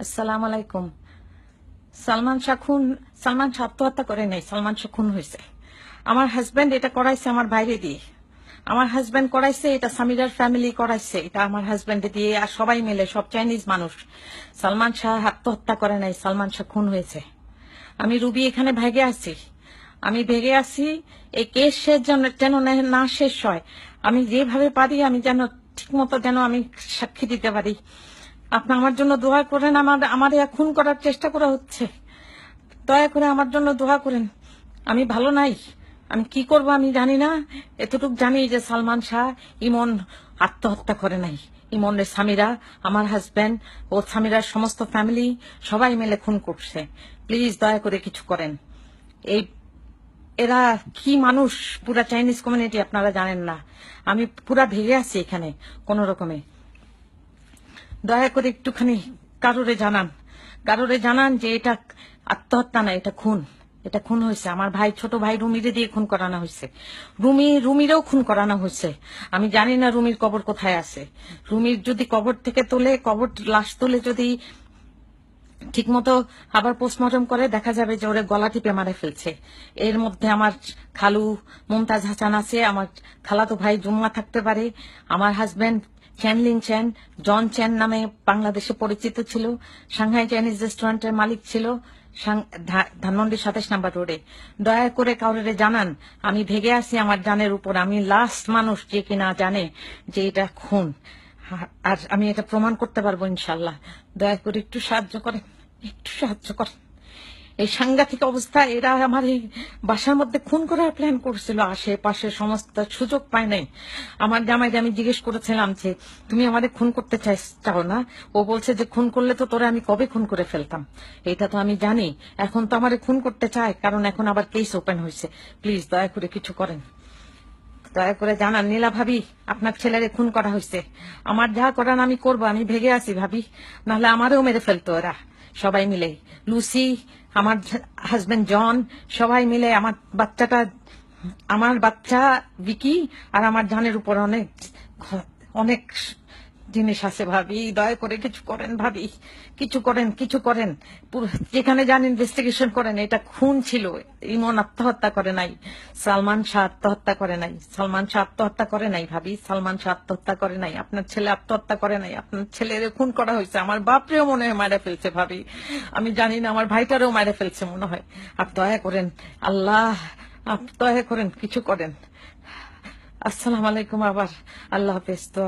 আসসালামু আলাইকুম। সালমান শাহ আত্মহত্যা করে নাই, সালমান শাহ খুন হয়েছে। আমার হাজবেন্ড এটা করাইছে আমার বাইরে দিয়ে। আমার হাজবেন্ড করাইছে এটা, সামিরার ফ্যামিলি করাইছে এটা আমার হাজবেন্ড দিয়ে, আর সবাই মিলে, সব চাইনিজ মানুষ। সালমান শাহ আত্মহত্যা করে নাই, সালমান শাহ খুন হয়েছে। আমি রুবি এখানে ভেগে আছি। এই কেস শেষ যেন না শেষ হয়। আমি যেভাবে পারি আমি যেন ঠিক মতো যেন আমি সাক্ষী দিতে পারি। আপনি আমার জন্য দোয়া করেন। আমার খুন করার চেষ্টা করা হচ্ছে। দয়া করে আমার জন্য দোয়া করেন। আমি ভালো নাই, আমি কি করব আমি জানি না। এতটুকু জানি যে সালমান শাহ, ইমন আত্মহত্যা করে নাই। ইমনের স্বামীরা, আমার হাজবেন্ড ও স্বামীরার সমস্ত ফ্যামিলি সবাই মিলে খুন করছে। প্লিজ দয়া করে কিছু করেন। এই এরা কি মানুষ, পুরা চাইনিজ কমিউনিটি আপনারা জানেন না। আমি পুরা ভেগে আছি এখানে কোন রকমে। দয়া করে একটুখানি কারোরে জানান যে এটা আত্মহত্যা না, এটা খুন হয়েছে। আমার ভাই, ছোট ভাই রুমিরে দিয়ে খুন করানো হয়েছে। রুমিরেও খুন করানো হয়েছে। আমি জানি না রুমির কবর কোথায় আছে। রুমির যদি কবর থেকে লাশ তুলে যদি ঠিক মতো আবার পোস্টমর্টম করে, দেখা যাবে যে ওরে গলা টিপে মারে ফেলছে। এর মধ্যে আমার খালু মুমতাজ হাসান আছে, আমার খালাতো ভাই জুম্মা থাকতে পারে, আমার হাজবেন্ড চ্যানলিং চ্যান, জন চ্যান নামে বাংলাদেশে পরিচিত ছিল, সাংহাই চাইনিজ রেস্টুরেন্টের মালিক ছিল ধানমন্ডি 27 নম্বর রোডে। দয়া করে কাউরে জানান আমি ভেগে আছি আমার জানের উপর। আমি লাস্ট মানুষ যে কিনা জানে যে এটা খুন, আর আমি এটা প্রমাণ করতে পারবো ইনশাল্লাহ। দয়া করে একটু সাহায্য করেন। এই সাংঘাতিক অবস্থা। এরা আমার এই বাসার মধ্যে খুন করার প্ল্যান করছিল, আশেপাশে সমস্ত সুযোগ পায় নাই। আমার জামাইকে আমি জিজ্ঞেস করেছিলাম যে তুমি আমাদের খুন করতে চাও না? ও বলছে যে খুন করলে তো তোরা আমি কবে খুন করে ফেলতাম। এটা তো আমি জানি। এখন তো আমারে খুন করতে চায়, কারণ এখন আবার কেস ওপেন হয়েছে। প্লিজ দয়া করে কিছু করেন। দয়া করে জানান নীলা ভাবি, আপনার ছেলেরে খুন করা হয়েছে। আমার যা করান আমি করবো। আমি ভেগে আছি ভাবি, নাহলে আমারও মেরে ফেলতো ওরা সবাই মিলে। লুসি, আমার হাজবেন্ড জন, সবাই মিলে আমার বাচ্চা ভিকি আর আমার জানের উপর অনেক অনেক জিনিস আছে ভাবি। দয়া করে কিছু করেন ভাবি, কিছু করেন। যেখানে যান ইনভেস্টিগেশন করেন। এটা খুন ছিল। ইমন আত্মহত্যা করে নাই, সালমান শাহ আত্মহত্যা করে নাই ভাবি। সালমান শাহ আত্মহত্যা করে নাই, আপনার ছেলে আত্মহত্যা করে নাই। আপনার ছেলের খুন করা হয়েছে। আমার বাপরেও মনে হয় মারা ফেলছে ভাবি। আমি জানি না, আমার ভাইটারেও মারা ফেলছে মনে হয়। আপনি দয়া করেন, আল্লাহ দয়া করেন, কিছু করেন। আসসালামু আলাইকুম। আবার আল্লাহ হাফেজ। তো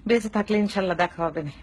বেঁচে থাকলে ইনশাল্লাহ দেখা হবে না।